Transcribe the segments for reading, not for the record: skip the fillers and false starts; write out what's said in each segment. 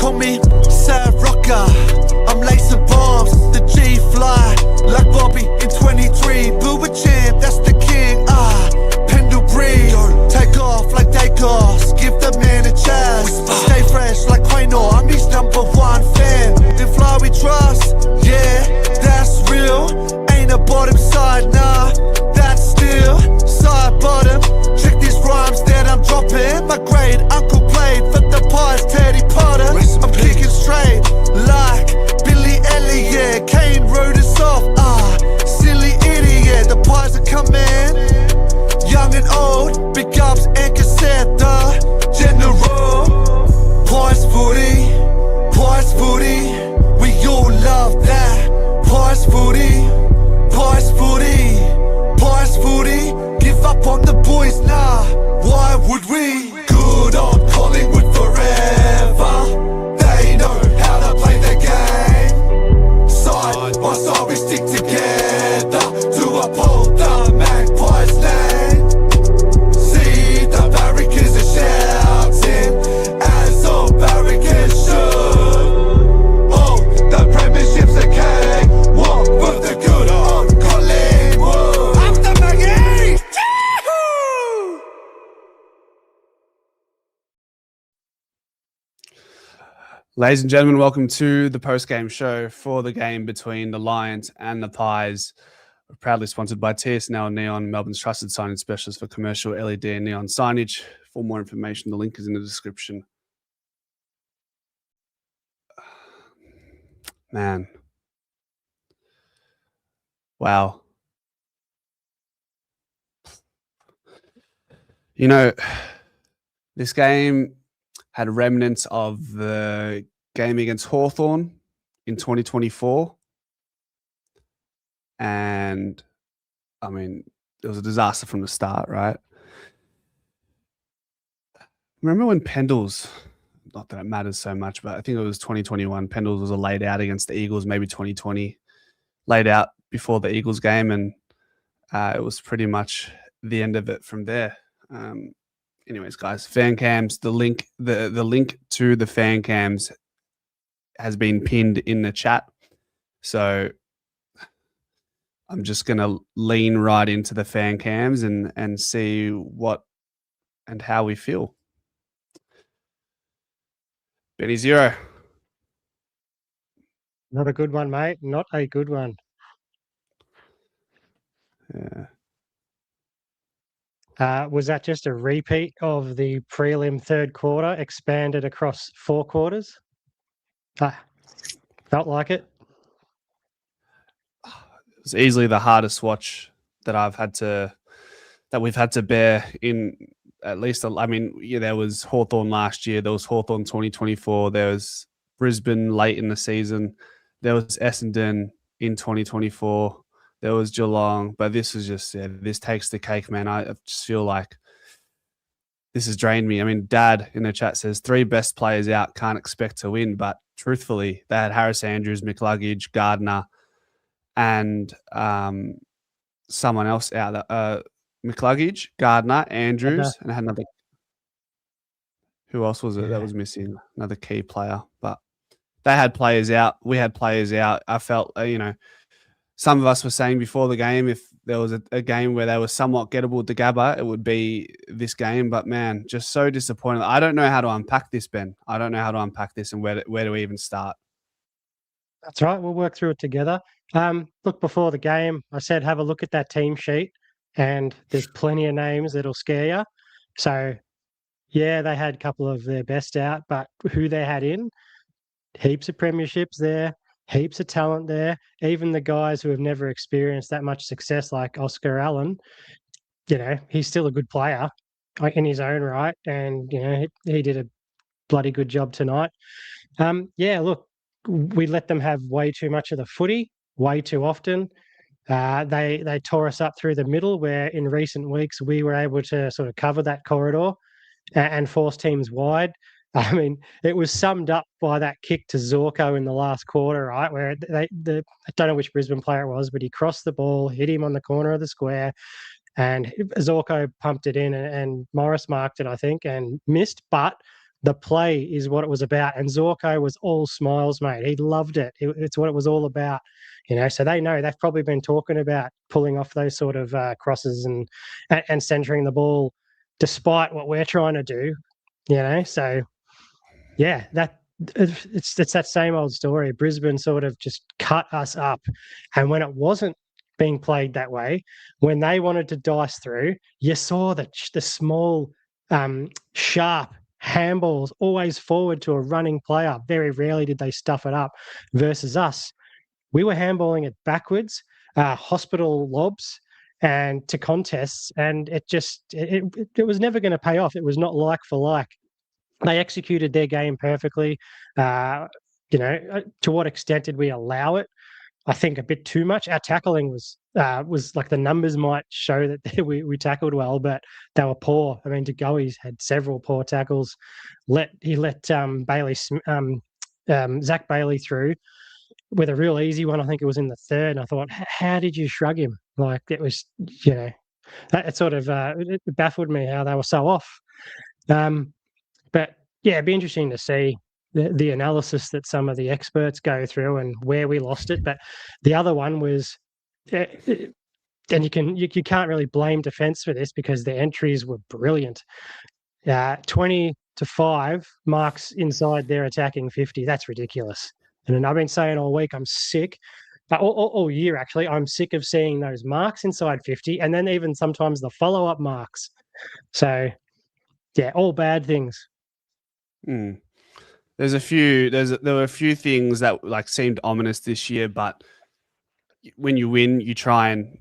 call me Sad Rocker. I'm lacing bombs, the G fly like Bobby in 23. Blue a champ, that's the king. Pendle breed, take off like Dacos. Give the man a chance. Stay fresh like Quaino, I'm his #1 fan. Then fly we trust, yeah, that's real. Ain't a bottom side, nah, that's still side bottom. Check these rhymes that I'm dropping. My great uncle played for the Pies, Teddy Potter. I'm kicking straight like Billy Elliot. Kane wrote us off, silly idiot. The Pies are coming, young and old. Big ups and cassette, the general. Pies footy, Pies footy. We all love that. Pies footy, Pies footy, Pies footy. Give up on the boys, nah, why would we? Good old Collingwood forever. They know how to play the game. Side by side we stick together to uphold the Magpies name. See the barricades are shouting as all barricades should. Oh, the premiership's a cake. Walk for the good old Collingwood. Up the Maggie! Yahoo! Ladies and gentlemen, welcome to the post-game show for the game between the Lions and the Pies. We're proudly sponsored by TSNL Neon, Melbourne's trusted signage specialist for commercial LED and neon signage. For more information, the link is in the description. Man. Wow. You know, this game had remnants of the game against Hawthorn in 2024. And, I mean, it was a disaster from the start, right? Remember when Pendles, not that it matters so much, but I think it was 2021, Pendles was laid out against the Eagles, maybe 2020, laid out before the Eagles game, and it was pretty much the end of it from there. Anyways, guys, fan cams, the link to the fan cams has been pinned in the chat. So I'm just going to lean right into the fan cams and see what and how we feel. Benny Zero. Not a good one, mate. Not a good one. Yeah. Was that just a repeat of the prelim third quarter expanded across 4 quarters? Felt like it. It was easily the hardest watch that we've had to bear in at least. I mean, yeah, there was Hawthorn last year. There was Hawthorn 2024. There was Brisbane late in the season. There was Essendon in 2024. There was Geelong, but this is just, this takes the cake, man. I just feel like this has drained me. I mean, Dad in the chat says 3 best players out, can't expect to win. But truthfully, they had Harris Andrews, McLuggage, Gardner, and someone else out. McLuggage, Gardner, Andrews, and I had another. Who else was it that was missing? Another key player. But they had players out. We had players out. I felt, some of us were saying before the game, if there was a game where they were somewhat gettable to Gabba, it would be this game. But, man, just so disappointed. I don't know how to unpack this, Ben. I don't know how to unpack this and where do we even start? That's right. We'll work through it together. Look, before the game, I said have a look at that team sheet, and there's plenty of names that'll scare you. So, yeah, they had a couple of their best out, but who they had in, heaps of premierships there. Heaps of talent there. Even the guys who have never experienced that much success, like Oscar Allen, he's still a good player in his own right, and he did a bloody good job tonight. Look, we let them have way too much of the footy, way too often. They tore us up through the middle, where in recent weeks we were able to sort of cover that corridor and force teams wide. I mean, it was summed up by that kick to Zorko in the last quarter, right? Where I don't know which Brisbane player it was, but he crossed the ball, hit him on the corner of the square, and Zorko pumped it in, and Morris marked it, I think, and missed. But The play is what it was about. And Zorko was all smiles, mate. He loved it. It's what it was all about, So they know they've probably been talking about pulling off those sort of crosses and centering the ball, despite what we're trying to do, So yeah, it's that same old story. Brisbane sort of just cut us up, and when it wasn't being played that way, when they wanted to dice through, you saw the small, sharp handballs always forward to a running player. Very rarely did they stuff it up. Versus us, we were handballing it backwards, hospital lobs, and to contests, and it was never going to pay off. It was not like for like. They executed their game perfectly. To what extent did we allow it? I think a bit too much. Our tackling was like, the numbers might show that we tackled well, but they were poor. I mean, DeGoey's had several poor tackles. He let Zach Bailey through with a real easy one. I think it was in the third. And I thought, how did you shrug him? Like, it was, it sort of it baffled me how they were so off. But yeah, it'd be interesting to see the analysis that some of the experts go through and where we lost it. But the other one was, and you can't really blame defence for this because the entries were brilliant. 20-5 marks inside their attacking 50. That's ridiculous. And I've been saying all week, I'm sick. All year, actually, I'm sick of seeing those marks inside 50, and then even sometimes the follow-up marks. So, yeah, all bad things. There were a few things that like seemed ominous this year, but when you win, you try and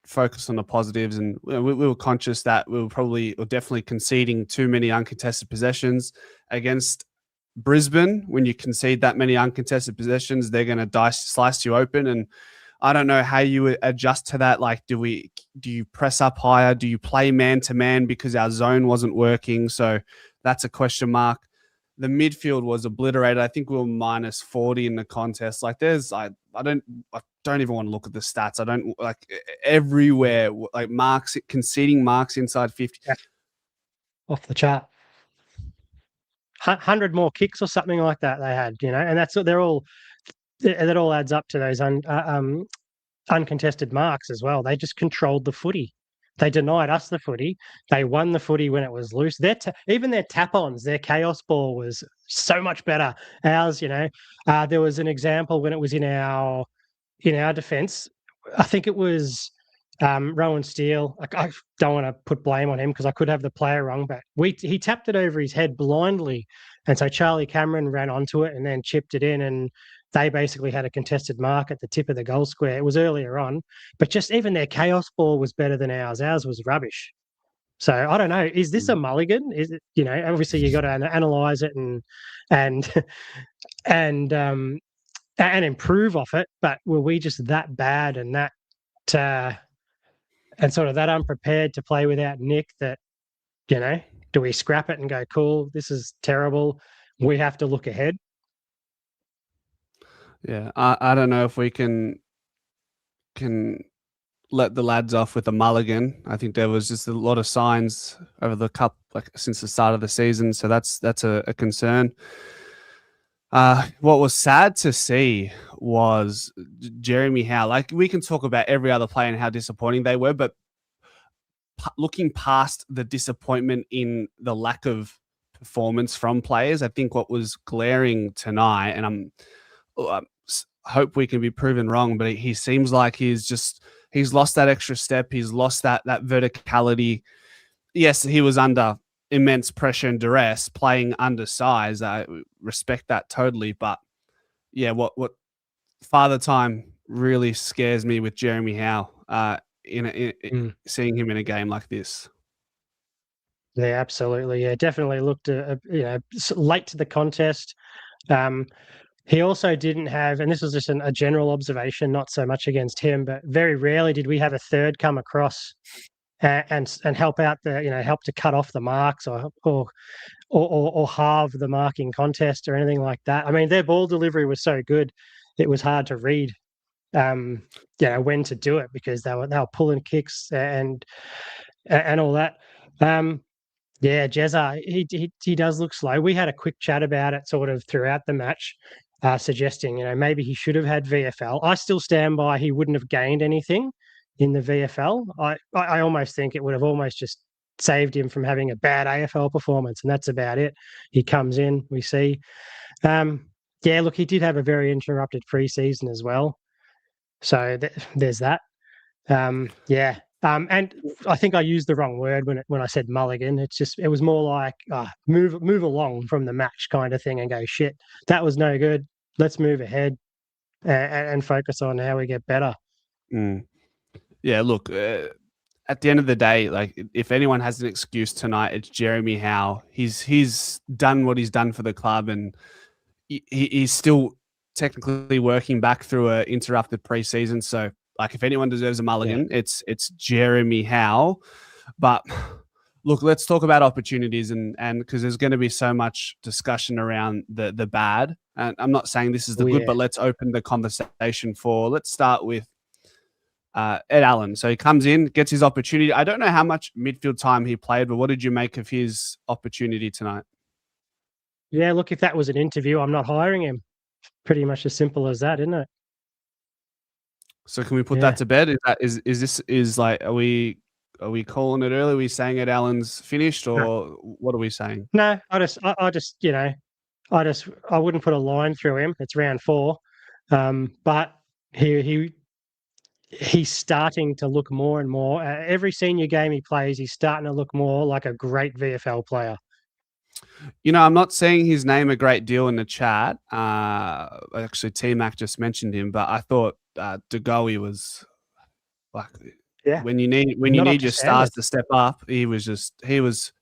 focus on the positives. And we were conscious that we were definitely conceding too many uncontested possessions against Brisbane. When you concede that many uncontested possessions, they're going to slice you open. And I don't know how you would adjust to that. Like, do you press up higher? Do you play man to man because our zone wasn't working? So that's a question mark. The midfield was obliterated. I think we were minus 40 in the contest. Like, I don't even want to look at the stats. I don't like everywhere, like marks, conceding marks inside 50. Yeah. Off the chart. 100 more kicks or something like that they had, and that's what that all adds up to those uncontested marks as well. They just controlled the footy. They denied us the footy. They won the footy when it was loose. Even their tap-ons, their chaos ball was so much better. Ours, there was an example when it was in our defence. I think it was Rowan Steele. I don't want to put blame on him because I could have the player wrong, but he tapped it over his head blindly, and so Charlie Cameron ran onto it and then chipped it in, and they basically had a contested mark at the tip of the goal square. It was earlier on, but just even their chaos ball was better than ours. Ours was rubbish. So I don't know. Is this a mulligan? Is it? Obviously you got to analyze it and improve off it. But were we just that bad and that and sort of that unprepared to play without Nick that do we scrap it and go, cool, this is terrible, we have to look ahead? Yeah, I don't know if we can let the lads off with a mulligan. I think there was just a lot of signs over the cup, like since the start of the season. So that's a concern. What was sad to see was Jeremy Howe. Like, we can talk about every other player and how disappointing they were, but looking past the disappointment in the lack of performance from players, I think what was glaring tonight, and I hope we can be proven wrong, but he seems like he's lost that extra step. He's lost that verticality. Yes, he was under immense pressure and duress, playing undersized. I respect that totally, but yeah, what Father Time really scares me with Jeremy Howe. Seeing him in a game like this. Yeah, absolutely. Yeah, definitely looked late to the contest. He also didn't have, and this was just a general observation, not so much against him, but very rarely did we have a third come across and help out help to cut off the marks or halve the marking contest or anything like that. I mean, their ball delivery was so good, it was hard to read when to do it because they were pulling kicks and all that. Yeah, Jezza, he does look slow. We had a quick chat about it sort of throughout the match, suggesting, maybe he should have had VFL. I still stand by he wouldn't have gained anything in the VFL. I almost think it would have almost just saved him from having a bad AFL performance, and that's about it. He comes in, we see. Yeah, look, he did have a very interrupted pre-season as well. So there's that. Yeah. And I think I used the wrong word when I said mulligan. It was more like move along from the match kind of thing and go, shit, that was no good. Let's move ahead and focus on how we get better. Yeah, look, at the end of the day, like if anyone has an excuse tonight, it's Jeremy Howe. He's done what he's done for the club, and he's still technically working back through a interrupted preseason. So, like, if anyone deserves a mulligan, it's Jeremy Howe. But look, let's talk about opportunities, and because there's going to be so much discussion around the bad. And I'm not saying this is the good, but let's open the conversation let's start with Ed Allen. So he comes in, gets his opportunity. I don't know how much midfield time he played, but what did you make of his opportunity tonight? Yeah, look, if that was an interview, I'm not hiring him. Pretty much as simple as that, isn't it? So can we put that to bed? Are we calling it early? Are we saying Ed Allen's finished, or what are we saying? No, I wouldn't put a line through him. It's round 4, but he's starting to look more and more. Every senior game he plays, he's starting to look more like a great VFL player. I'm not saying his name a great deal in the chat. Actually, T-Mac just mentioned him, but I thought DeGoey was like, when you need your stars to step up, he was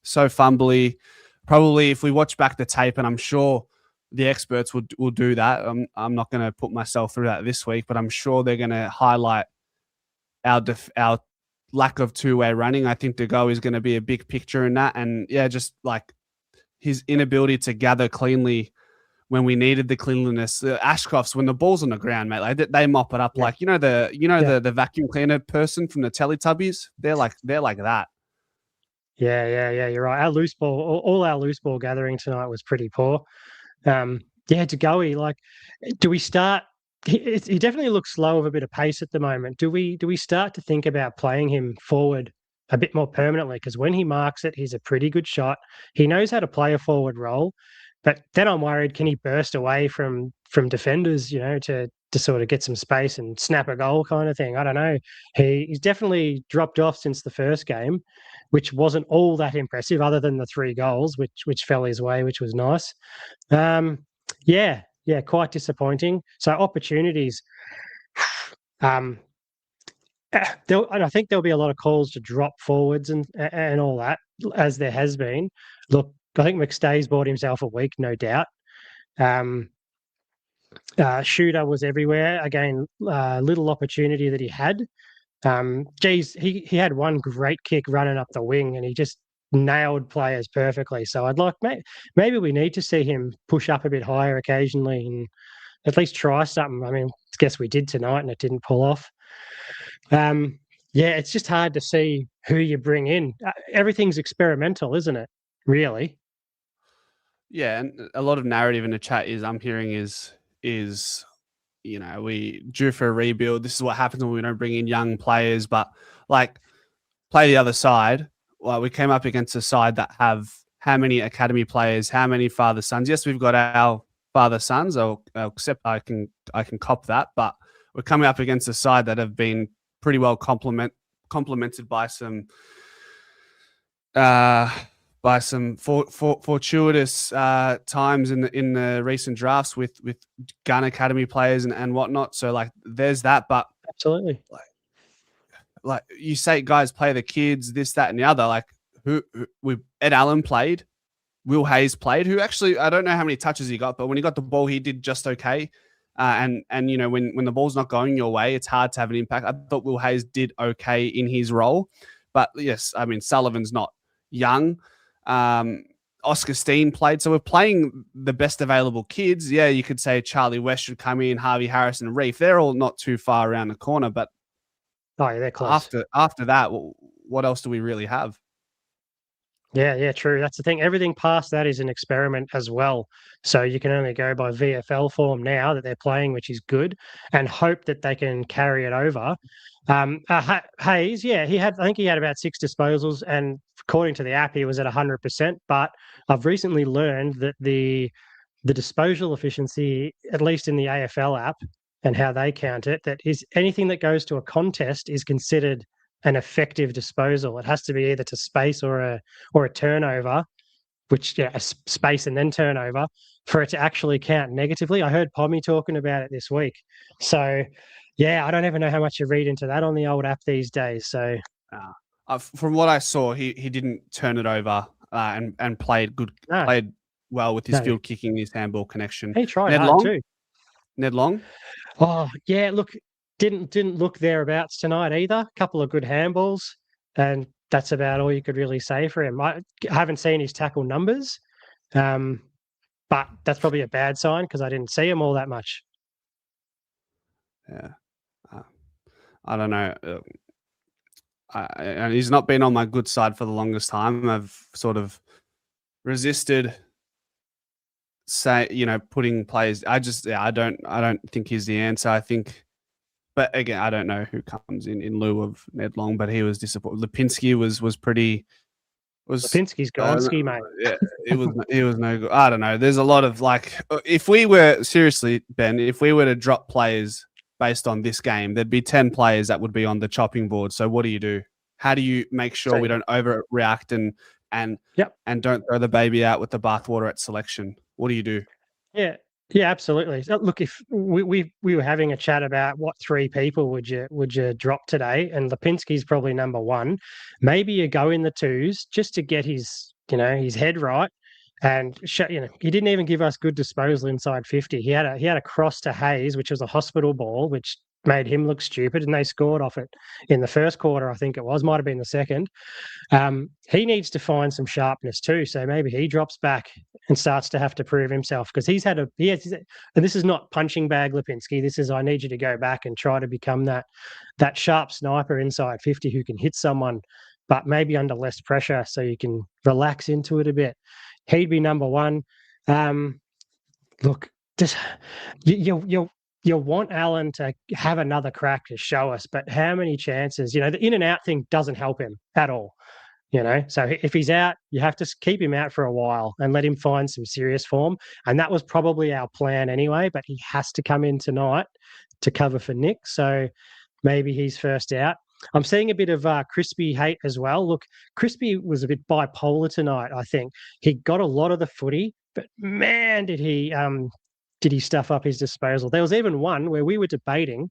so fumbly. Probably if we watch back the tape, and I'm sure the experts will do that. I'm not going to put myself through that this week, but I'm sure they're going to highlight our lack of two-way running. I think DeGoey is going to be a big picture in that, and just like his inability to gather cleanly when we needed the cleanliness. Ashcroft's, when the ball's on the ground, mate, like they mop it up like the vacuum cleaner person from the Teletubbies. They're like that. Yeah, you're right. Our loose ball, all our loose ball gathering tonight was pretty poor. DeGoey, like, do we start? He definitely looks slow with a bit of pace at the moment. Do we start to think about playing him forward a bit more permanently? Because when he marks it, he's a pretty good shot. He knows how to play a forward role, but then I'm worried, can he burst away from defenders, to sort of get some space and snap a goal kind of thing? I don't know. He's definitely dropped off since the first game, which wasn't all that impressive, other than the 3 goals, which fell his way, which was nice. Quite disappointing. So opportunities. And I think there'll be a lot of calls to drop forwards and all that, as there has been. Look, I think McStay's bought himself a week, no doubt. Shooter was everywhere. Again, little opportunity that he had. He had one great kick running up the wing, and he just nailed players perfectly. So I'd like maybe we need to see him push up a bit higher occasionally and at least try something. I mean, I guess we did tonight and it didn't pull off. It's just hard to see who you bring in. Everything's experimental, isn't it? Really? Yeah, and a lot of narrative in the chat I'm hearing is we due for a rebuild. This is what happens when we don't bring in young players. But like, play the other side. Well, we came up against a side that have how many academy players, how many father sons. Yes, we've got our father sons. I'll accept. I can cop that. But we're coming up against a side that have been pretty well complemented by some fortuitous times in the recent drafts with gun academy players and whatnot. So like, there's that. But absolutely, like you say, guys play the kids, this, that, and the other. Like Ed Allen played, Will Hayes played. Who actually, I don't know how many touches he got, but when he got the ball, he did just okay. And when the ball's not going your way, it's hard to have an impact. I thought Will Hayes did okay in his role, but yes, I mean Sullivan's not young. Oscar Steen played, so we're playing the best available kids. Yeah, you could say Charlie West should come in, Harvey Harris and Reef. They're all not too far around the corner, but they're close. After that, what else do we really have? Yeah, true. That's the thing. Everything past that is an experiment as well. So you can only go by VFL form now that they're playing, which is good, and hope that they can carry it over. Hayes, yeah, I think he had about 6 disposals, and according to the app, he was at 100%. But I've recently learned that the disposal efficiency, at least in the AFL app and how they count it, that is anything that goes to a contest is considered an effective disposal. It has to be either to space or a turnover, which space and then turnover for it to actually count negatively. I heard Pommy talking about it this week. So yeah, I don't even know how much you read into that on the old app these days. So from what I saw, he didn't turn it over and played well with his field kicking, his handball connection. He tried hard too. Ned Long? Oh, yeah, look, didn't look thereabouts tonight either. A couple of good handballs, and that's about all you could really say for him. I haven't seen his tackle numbers, but that's probably a bad sign because I didn't see him all that much. Yeah. I don't know. And he's not been on my good side for the longest time. I've sort of resisted putting players. I don't think he's the answer. I think, but again, I don't know who comes in lieu of Ned Long, but he was disappointed. Lipinski was Lipinski's Gonski, mate. Yeah, it was no good. I don't know. There's a lot of if we were seriously, Ben, if we were to drop players based on this game, there'd be 10 players that would be on the chopping board. So what do? How do you make sure we don't overreact and don't throw the baby out with the bathwater at selection? What do you do? Yeah, absolutely. So look, if we were having a chat about what 3 people would you drop today, and Lipinski's probably number 1. Maybe you go in the 2s just to get his head right. And he didn't even give us good disposal inside 50. He had a cross to Hayes, which was a hospital ball, which made him look stupid, and they scored off it in the first quarter. I think it might have been the second. He needs to find some sharpness too. So maybe he drops back and starts to have to prove himself, because and this is not punching bag Lipinski. This is, I need you to go back and try to become that sharp sniper inside 50 who can hit someone, but maybe under less pressure, so you can relax into it a bit. He'd be number 1. Look, just you want Allen to have another crack to show us, but how many chances? The in and out thing doesn't help him at all. So if he's out, you have to keep him out for a while and let him find some serious form. And that was probably our plan anyway, but he has to come in tonight to cover for Nick. So maybe he's first out. I'm seeing a bit of Crispy hate as well. Look, Crispy was a bit bipolar tonight, I think. He got a lot of the footy, but man, did he stuff up his disposal. There was even one where we were debating,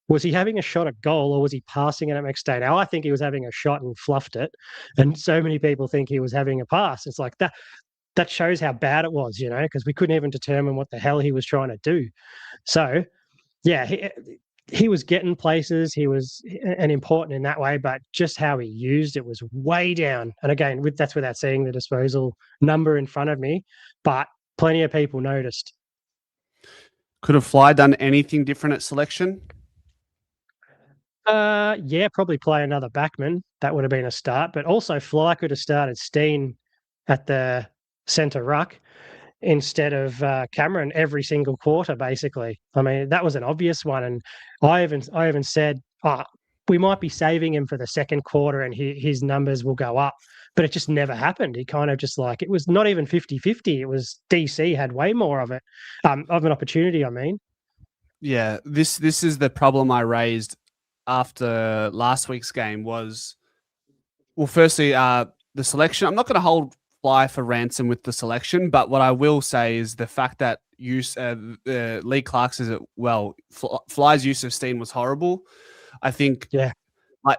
was he having a shot at goal or was he passing it at McStay? Now, I think he was having a shot and fluffed it, and so many people think he was having a pass. It's like that shows how bad it was, because we couldn't even determine what the hell he was trying to do. So, yeah, he was getting places, he was and important in that way, but just how he used it was way down. And again, that's without seeing the disposal number in front of me, but plenty of people noticed. Could have Fly done anything different at selection? Yeah, probably play another backman. That would have been a start, but also Fly could have started Steen at the centre ruck instead of Cameron every single quarter, basically. I mean, that was an obvious one. And I even said, we might be saving him for the second quarter and his numbers will go up. But it just never happened. He kind of just it was not even 50-50. It was DC had way more of it, of an opportunity, I mean. Yeah, this is the problem I raised after last week's game was, well, firstly, the selection. I'm not going to hold Fly for ransom with the selection, but what I will say is the fact that Lee Clark says it well. Fly's use of Steen was horrible. I think. Yeah.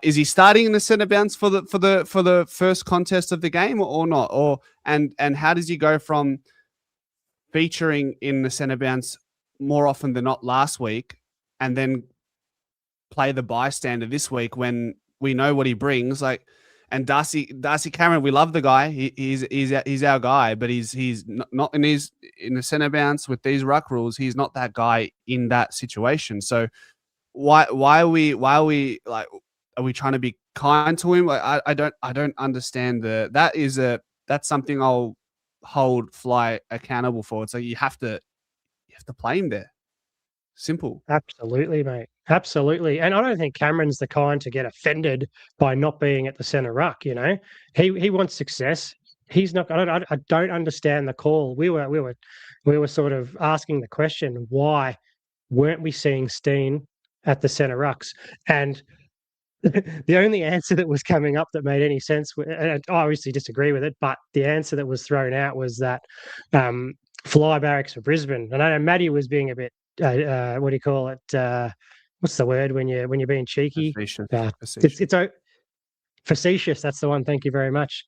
Is he starting in the centre bounce for the first contest of the game or not? And how does he go from featuring in the centre bounce more often than not last week, and then play the bystander this week when we know what he brings? And Darcy Cameron, we love the guy. He's our guy, but he's not in the centre bounce with these ruck rules. He's not that guy in that situation. So why are we are we trying to be kind to him? I don't understand that is a that's something I'll hold Fly accountable for. It's like you have to play him there. Simple. Absolutely, mate. Absolutely. And I don't think Cameron's the kind to get offended by not being at the centre ruck. You know, he wants success. He's not. I don't understand the call. We were sort of asking the question, why weren't we seeing Steen at the centre rucks? And the only answer that was coming up that made any sense, and I obviously disagree with it, but the answer that was thrown out was that fly barracks for Brisbane. And I know Maddie was being a bit, what do you call it? What's the word when you're being cheeky? Facetious. It's facetious. That's the one. Thank you very much.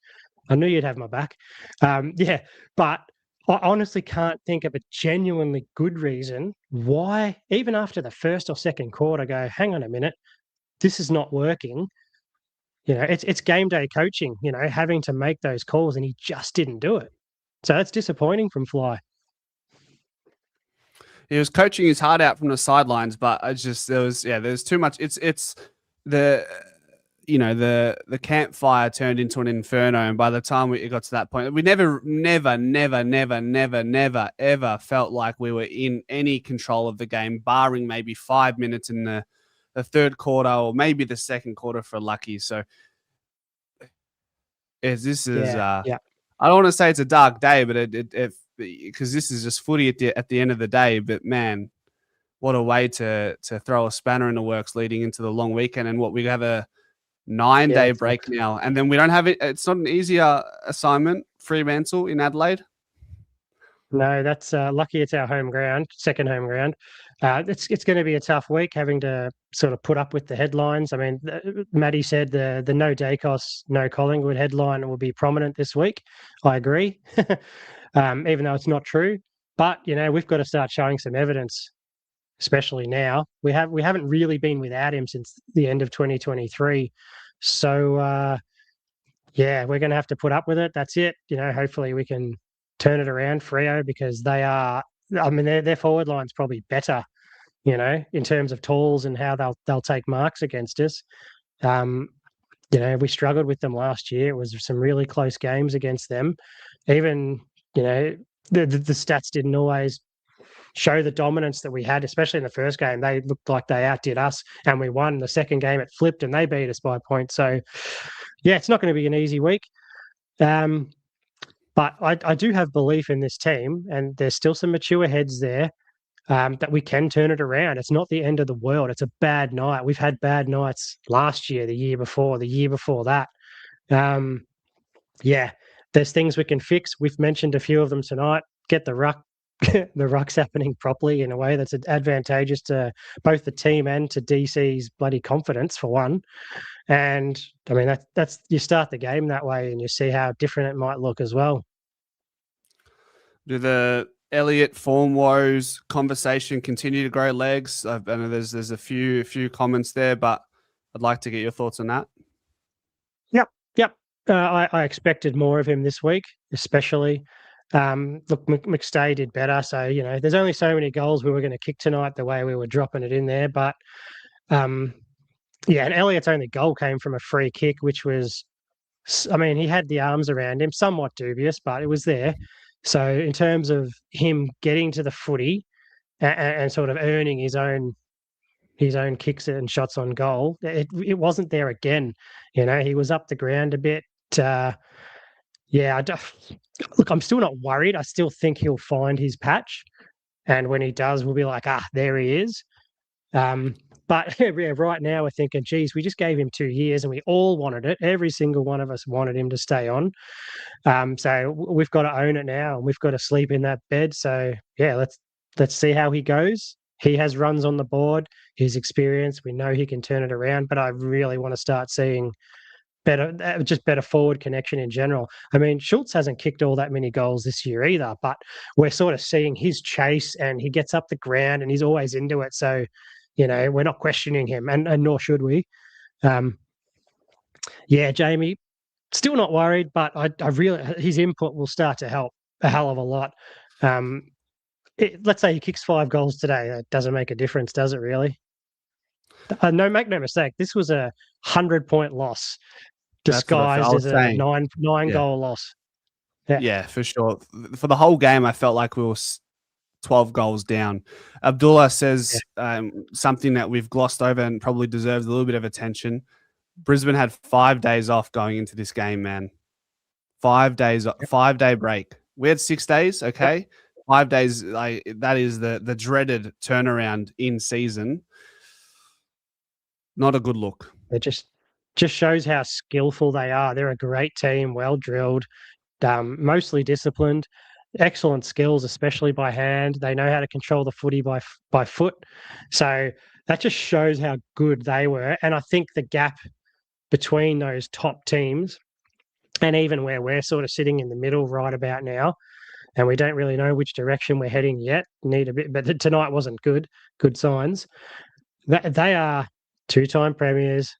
I knew you'd have my back. Yeah, but I honestly can't think of a genuinely good reason why, even after the first or second quarter, go, hang on a minute, this is not working. You know, it's game day coaching, you know, having to make those calls, and he just didn't do it. So that's disappointing from Fly. He was coaching his heart out from the sidelines, but there's too much. It's the the campfire turned into an inferno, and by the time it got to that point, we never ever felt like we were in any control of the game, barring maybe 5 minutes in the third quarter or maybe the second quarter for lucky. So I don't want to say it's a dark day, but because this is just footy at the end of the day. But man, what a way to throw a spanner in the works leading into the long weekend. And we have a 9-day break now, and then we don't have it. It's not an easier assignment. Fremantle in Adelaide. No, that's lucky. It's our home ground, second home ground. It's going to be a tough week having to sort of put up with the headlines. I mean, Maddie said the no Dacos, no Collingwood headline will be prominent this week. I agree, even though it's not true. But you know, we've got to start showing some evidence, especially now. We haven't really been without him since the end of 2023. So yeah, we're going to have to put up with it. That's it. You know, hopefully we can turn it around, Freo, because they are. I mean, their forward line's probably better, you know, in terms of tools and how they'll take marks against us. You know, we struggled with them last year. It was some really close games against them. Even, you know, the stats didn't always show the dominance that we had, especially in the first game. They looked like they outdid us, and we won. The second game, it flipped, and they beat us by a point. So, yeah, it's not going to be an easy week. But I do have belief in this team, and there's still some mature heads there that we can turn it around. It's not the end of the world. It's a bad night. We've had bad nights last year, the year before that. Yeah, there's things we can fix. We've mentioned a few of them tonight. Get the ruck's happening properly in a way that's advantageous to both the team and to DC's bloody confidence, for one. And I mean, that's you start the game that way, and you see how different it might look as well. Do the Elliot form woes conversation continue to grow legs? I know there's a few comments there, but I'd like to get your thoughts on that. Yep. I expected more of him this week, especially. Look, McStay did better. So, you know, there's only so many goals we were going to kick tonight the way we were dropping it in there. But, yeah, and Elliot's only goal came from a free kick, which was, I mean, he had the arms around him, somewhat dubious, but it was there. So in terms of him getting to the footy and sort of earning his own kicks and shots on goal, it wasn't there again. You know, he was up the ground a bit. Yeah, look, I'm still not worried. I still think he'll find his patch, and when he does, we'll be like, there he is. But yeah, right now we're thinking, geez, we just gave him 2 years, and we all wanted it. Every single one of us wanted him to stay on. So we've got to own it now, and we've got to sleep in that bed. So yeah, let's see how he goes. He has runs on the board. His experience, we know he can turn it around. But I really want to start seeing better forward connection in general. I mean, Schultz hasn't kicked all that many goals this year either, but we're sort of seeing his chase, and he gets up the ground and he's always into it. So, you know, we're not questioning him, and nor should we. Yeah, Jamie, still not worried, but I really, his input will start to help a hell of a lot. Let's say he kicks 5 goals today. That doesn't make a difference, does it really? Make no mistake, this was a 100-point loss disguised as a nine goal loss. Yeah, for sure. For the whole game, I felt like we were 12 goals down. Abdullah says something that we've glossed over and probably deserves a little bit of attention. Brisbane had 5 days off going into this game, man. 5 days, 5-day break. We had 6 days, okay? 5 days, like that is the dreaded turnaround in season. Not a good look. It just shows how skillful they are. They're a great team, well drilled, mostly disciplined, excellent skills, especially by hand. They know how to control the footy by foot. So that just shows how good they were. And I think the gap between those top teams and even where we're sort of sitting in the middle right about now, and we don't really know which direction we're heading yet. Need a bit, but tonight wasn't good. Good signs. They are two-time premiers.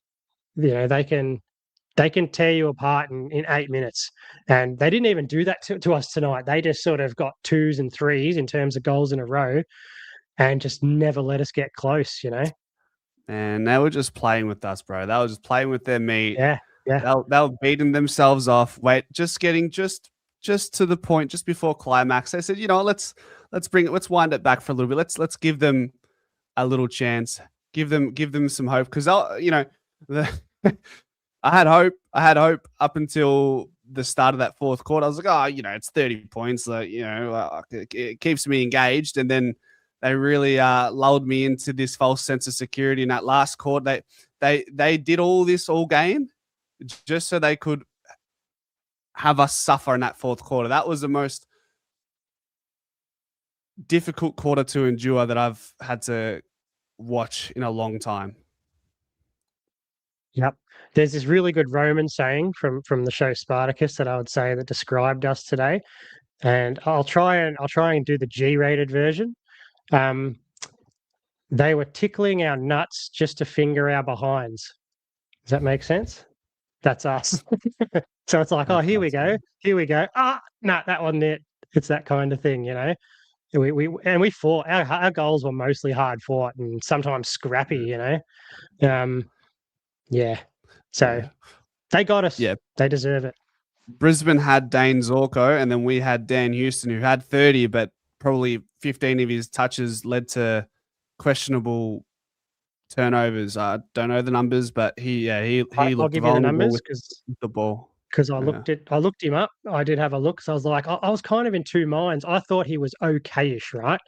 You know, they can tear you apart in 8 minutes. And they didn't even do that to us tonight. They just sort of got 2s and 3s in terms of goals in a row and just never let us get close, you know? And they were just playing with us, bro. They were just playing with their meat. Yeah. They were beating themselves off. Just getting just to the point, just before climax. They said, you know, let's wind it back for a little bit. Let's give them a little chance. Give them some hope. Because you know, I had hope up until the start of that fourth quarter. I was like, oh, you know, it's 30 points. Like, you know, it keeps me engaged. And then they really lulled me into this false sense of security in that last quarter. They did all this all game just so they could have us suffer in that fourth quarter. That was the most difficult quarter to endure that I've had to watch in a long time. Yep. There's this really good Roman saying from the show Spartacus that I would say that described us today. And I'll try and do the G-rated version. They were tickling our nuts just to finger our behinds. Does that make sense? That's us. So it's like, oh, here we go. Ah, no, that wasn't it. It's that kind of thing, you know. We fought. Our goals were mostly hard fought and sometimes scrappy, you know. Yeah. So they got us. Yeah. They deserve it. Brisbane had Dane Zorko, and then we had Dan Houston, who had 30, but probably 15 of his touches led to questionable turnovers. I don't know the numbers, but he I'll looked give you the numbers with the ball. Because I looked him up. I did have a look. So I was like, I was kind of in two minds. I thought he was okay-ish, right?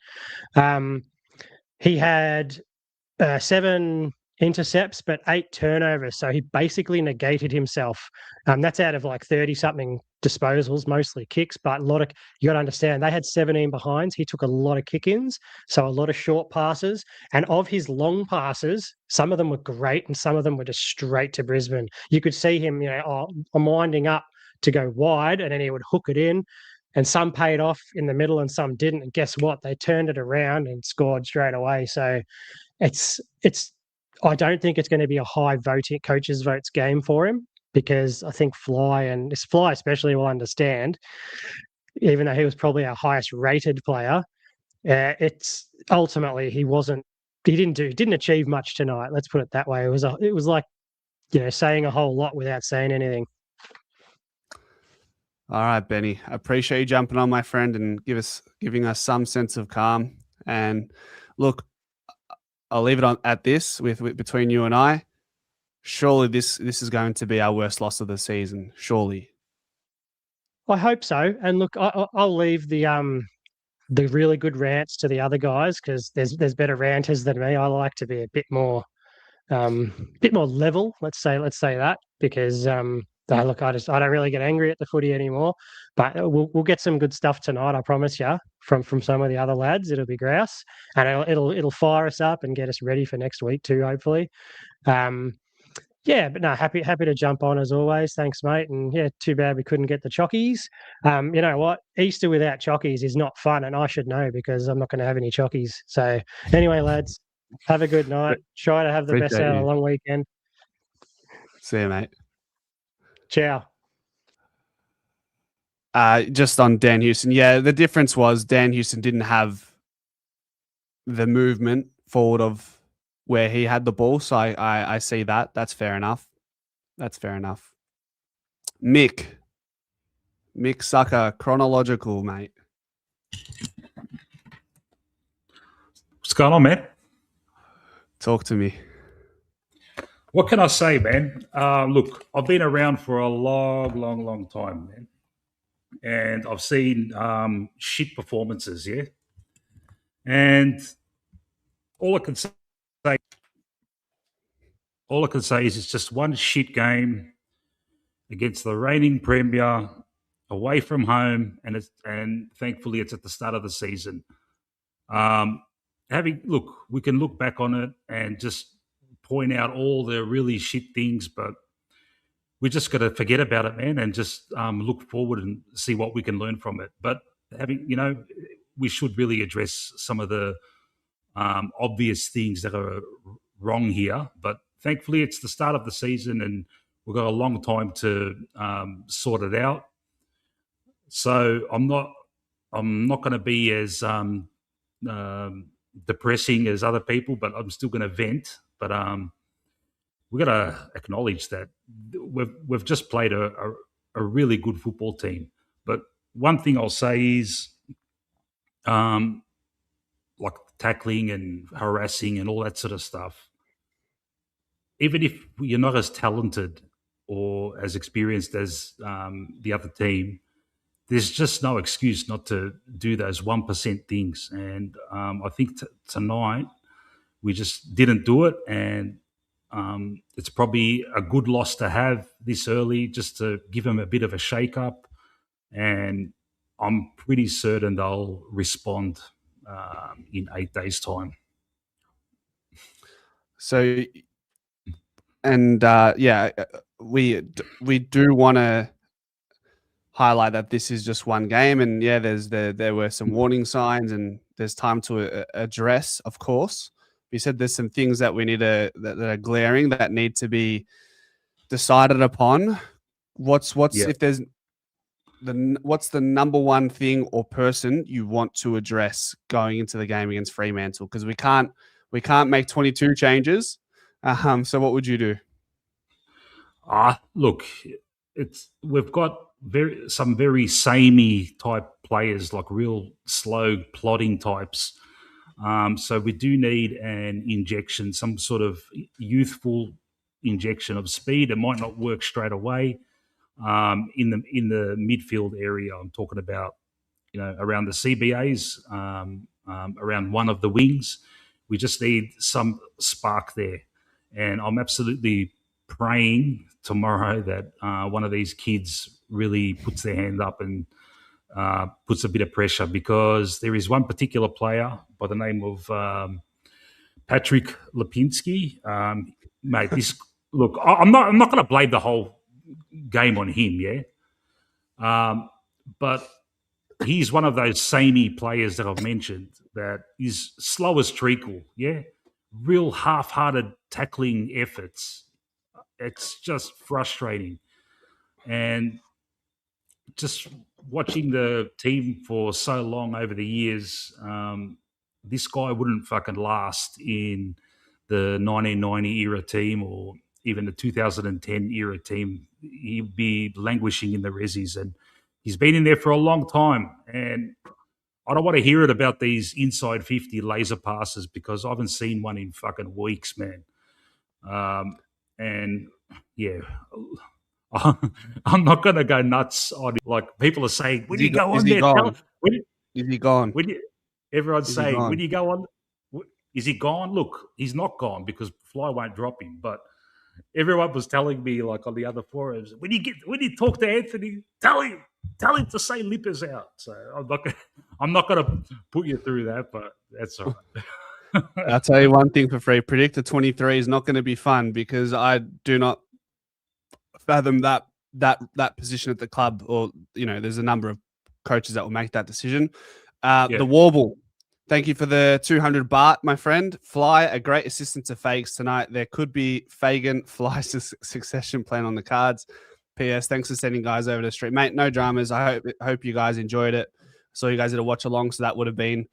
He had 7 intercepts, but 8 turnovers. So he basically negated himself. That's out of like 30-something disposals, mostly kicks, but you got to understand, they had 17 behinds. He took a lot of kick-ins, so a lot of short passes. And of his long passes, some of them were great and some of them were just straight to Brisbane. You could see him, you know, I'm winding up to go wide, and then he would hook it in. And some paid off in the middle and some didn't. And guess what? They turned it around and scored straight away. So I don't think it's going to be a high coaches' votes game for him, because I think Fly especially will understand, even though he was probably our highest rated player, it's ultimately he didn't achieve much tonight. Let's put it that way. It was like, you know, saying a whole lot without saying anything. All right, Benny. I appreciate you jumping on, my friend, and giving us some sense of calm. And look, I'll leave it at this with between you and I. Surely this is going to be our worst loss of the season. Surely. I hope so. And look, I'll leave the really good rants to the other guys, because there's better ranters than me. I like to be a bit more level. Let's say that, because look, I don't really get angry at the footy anymore. But we'll get some good stuff tonight, I promise you, from some of the other lads. It'll be grouse, and it'll fire us up and get us ready for next week too, hopefully. Yeah, but no, happy to jump on as always. Thanks, mate. And yeah, too bad we couldn't get the chockies. You know what? Easter without chockies is not fun, and I should know because I'm not going to have any chockies. So anyway, lads, have a good night. Try to have the best out of a long weekend. See you, mate. Ciao. Just on Dan Houston. Yeah, the difference was Dan Houston didn't have the movement forward of where he had the ball. So I see that. That's fair enough. Mick, Mick Sucker, chronological, mate. What's going on, man? Talk to me. What can I say, man? Look, I've been around for a long time, man. And I've seen shit performances, yeah? And all I can say is it's just one shit game against the reigning premier, away from home, and thankfully it's at the start of the season. We can look back on it and just point out all the really shit things, but we just got to forget about it, man, and just look forward and see what we can learn from it. But we should really address some of the obvious things that are wrong here. But thankfully, it's the start of the season, and we've got a long time to sort it out. So I'm not going to be as depressing as other people, but I'm still going to vent. But we got to acknowledge that we've just played a really good football team. But one thing I'll say is, like tackling and harassing and all that sort of stuff, even if you're not as talented or as experienced as the other team, there's just no excuse not to do those 1% things. And I think tonight we just didn't do it. And it's probably a good loss to have this early, just to give them a bit of a shake-up. And I'm pretty certain they'll respond in 8 days' time. So, and we do want to highlight that this is just one game, and there were some warning signs, and there's time to address, of course. You said there's some things that we need that are glaring, that need to be decided upon. What's the number one thing or person you want to address going into the game against Fremantle? Because we can't make 22 changes. So what would you do? Look, we've got some very samey type players, like real slow plodding types. So we do need an injection, some sort of youthful injection of speed. It might not work straight away. In the midfield area, I'm talking about, around the CBAs, around one of the wings. We just need some spark there. And I'm absolutely praying tomorrow that one of these kids really puts their hand up and puts a bit of pressure, because there is one particular player by the name of Patrick Lipinski. Mate, I'm not going to blame the whole game on him, yeah? But he's one of those samey players that I've mentioned that is slow as treacle, yeah? Real half-hearted tackling efforts. It's just frustrating. And just watching the team for so long over the years, this guy wouldn't fucking last in the 1990 era team or even the 2010 era team. He'd be languishing in the resis, and he's been in there for a long time. And I don't want to hear it about these inside 50 laser passes, because I haven't seen one in fucking weeks, man. And yeah, I'm not going to go nuts on it. Like, people are saying, when you go on there, is he gone? Everyone's saying, when you go on, is he gone? Look, he's not gone, because Fly won't drop him. But everyone was telling me, like on the other forums, when you talk to Anthony, tell him to say Lippers out. So I'm not going to put you through that, but that's all right. I'll tell you one thing for free. Predictor 23 is not going to be fun, because I do not fathom that position at the club, or there's a number of coaches that will make that decision. The Warble, thank you for the 200 baht, my friend. Fly, a great assistant to Fags tonight. There could be Fagan Fly succession plan on the cards. P.S. Thanks for sending guys over the street, mate. No dramas. I hope you guys enjoyed it. So you guys did a watch along, so that would have been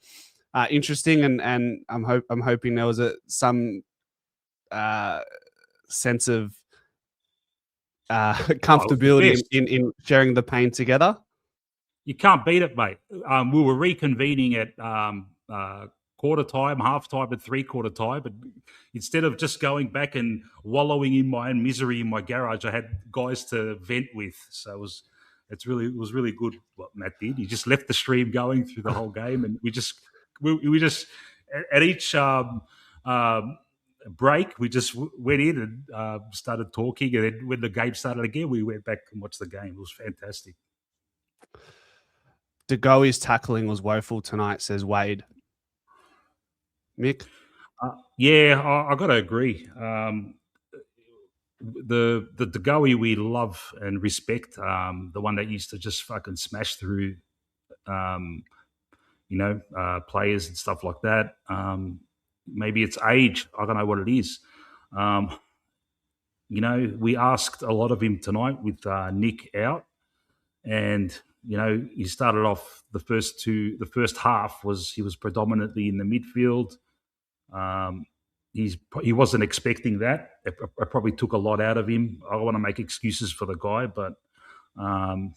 interesting, and I'm hoping there was some sense of comfortability in sharing the pain together. You can't beat it, mate. We were reconvening at quarter time, half time, and 3/4 time. But instead of just going back and wallowing in my own misery in my garage, I had guys to vent with. So it was really good what Matt did. He just left the stream going through the whole game, and we just at each break we just went in and started talking, and then when the game started again, we went back and watched the game. It was fantastic. De Goey's tackling was woeful tonight, says Wade. Mick? I got to agree. The De Goey we love and respect, the one that used to just fucking smash through, players and stuff like that. Maybe it's age. I don't know what it is. We asked a lot of him tonight with Nick out, and he started off the first half he was predominantly in the midfield. He wasn't expecting that. I probably took a lot out of him. I don't want to make excuses for the guy, but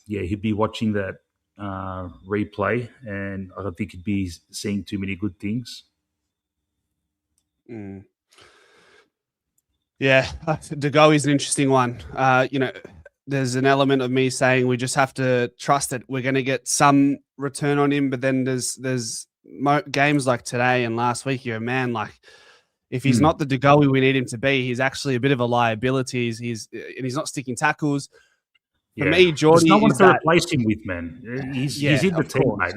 he'd be watching that replay, and I don't think he'd be seeing too many good things. Mm. Yeah, De Goey's an interesting one. There's an element of me saying we just have to trust that we're going to get some return on him, but then there's games like today and last week. You're a man, like if he's not the De Goey we need him to be, he's actually a bit of a liability. He's not sticking tackles. For me, Jordy, there's no one to replace him with, man. He's in the team, mate.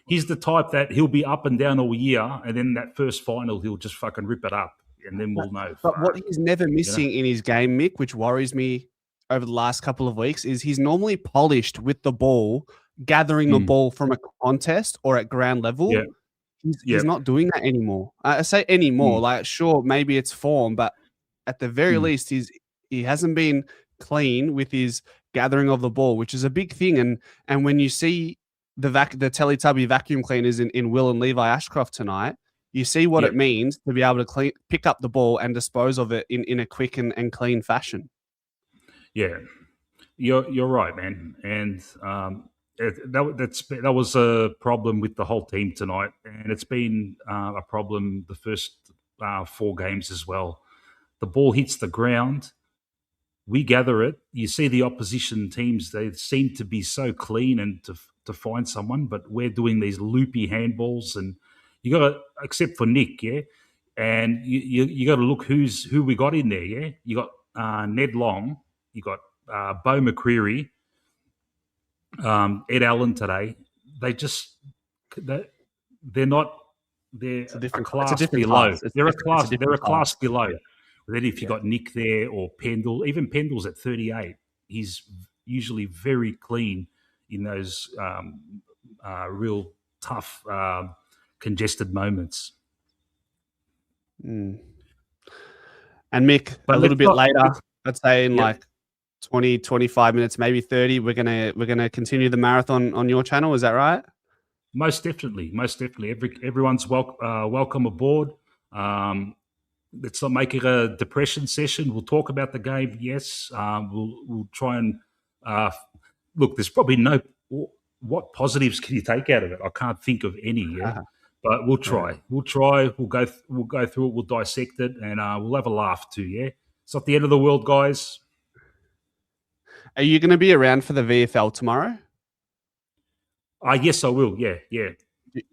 He's the type that he'll be up and down all year, and then that first final he'll just fucking rip it up, and then we'll know. But what he's never missing in his game, Mick, which worries me over the last couple of weeks, is he's normally polished with the ball, gathering the ball from a contest or at ground level. Yeah. He's not doing that anymore. I say anymore. Like, sure, maybe it's form, but at the very least, he hasn't been clean with his gathering of the ball, which is a big thing. And when you see the Teletubby vacuum cleaners in Will and Levi Ashcroft tonight, you see what it means to be able to pick up the ball and dispose of it in a quick and clean fashion. Yeah, you're right, man. And that was a problem with the whole team tonight, and it's been a problem the first 4 games as well. The ball hits the ground, we gather it. You see the opposition teams; they seem to be so clean and to find someone, but we're doing these loopy handballs, and you got to, except for Nick, and you got to look who we got in there, You got Ned Long, you got Bo McCreary, Ed Allen today. They're not. They're a class below. They're a class below. Then if you got Nick there or Pendle, even Pendle's at 38, he's usually very clean in those real tough, congested moments. And Mick, a little bit later, I'd say in like 20, 25 minutes, maybe 30, we're gonna continue the marathon on your channel. Is that right? Most definitely. Everyone's welcome aboard. Let's not make it a depression session. We'll talk about the game. Yes, we'll try and look. There's probably no. What positives can you take out of it? I can't think of any. But we'll try. We'll try. We'll go through it. We'll dissect it, and we'll have a laugh too. Yeah, it's not the end of the world, guys. Are you going to be around for the VFL tomorrow? Yes, I will. Yeah.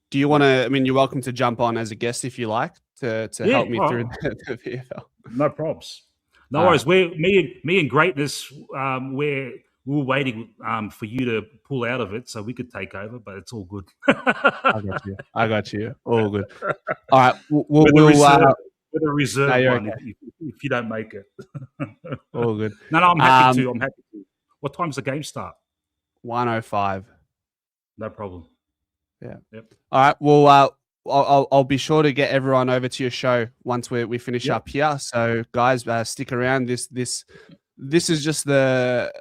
Do you want to? I mean, you're welcome to jump on as a guest if you like to help me through the VFL. No probs. No worries. Me and Greatness. We were waiting for you to pull out of it so we could take over, but it's all good. I got you. All good. All right. We'll with a reserve one okay. if you don't make it. All good. No, I'm happy to. What time's the game start? 1:05. No problem. Yeah. Yep. All right. Well, I'll be sure to get everyone over to your show once we finish up here. So, guys, stick around. This is just the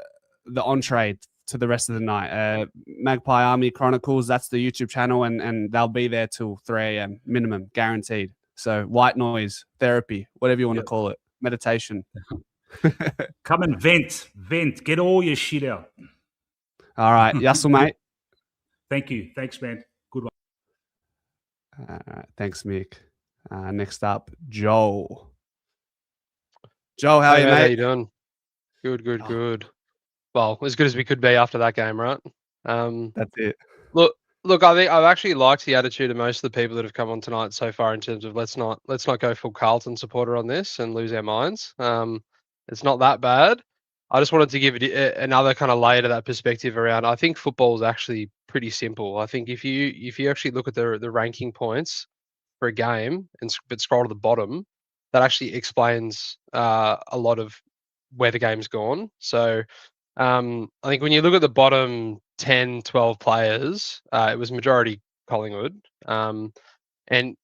entree to the rest of the night. Magpie Army Chronicles, that's the YouTube channel, and they'll be there till 3 a.m. minimum, guaranteed. So white noise, therapy, whatever you want to call it, meditation. Come and vent, get all your shit out. All right. Yassel, mate. Thank you. Thanks, man. Good one. Thanks, Mick. Next up, Joel. Joel, how are Hey, you, mate, how mate? you doing? Good, good, Oh, good. Well, as good as we could be after that game, right? Um, that's it. look, look. I think I've actually liked the attitude of most of the people that have come on tonight so far in terms of let's not go full Carlton supporter on this and lose our minds. It's not that bad. I just wanted to give it another kind of layer to that perspective around. I think football is actually pretty simple. I think if you actually look at the ranking points for a game but scroll to the bottom, that actually explains a lot of where the game's gone. So I think when you look at the bottom 10, 12 players, it was majority Collingwood. And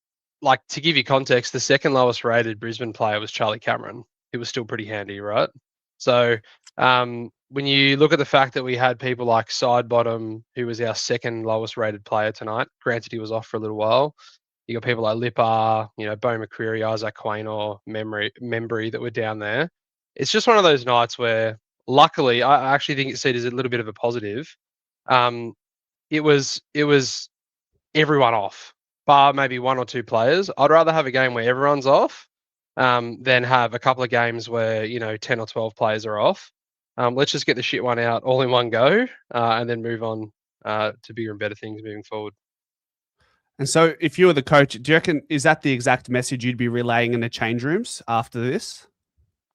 like to give you context, the second lowest rated Brisbane player was Charlie Cameron. He was still pretty handy, right? So when you look at the fact that we had people like Sidebottom, who was our second lowest rated player tonight, granted he was off for a little while. You got people like Lipper, Bo McCreary, Isaac Quaynor, Membry that were down there. It's just one of those nights where, luckily, I actually think it's seen as a little bit of a positive. It was everyone off, bar maybe one or two players. I'd rather have a game where everyone's off than have a couple of games where 10 or 12 players are off. Let's just get the shit one out all in one go and then move on to bigger and better things moving forward. And so, if you were the coach, do you reckon is that the exact message you'd be relaying in the change rooms after this?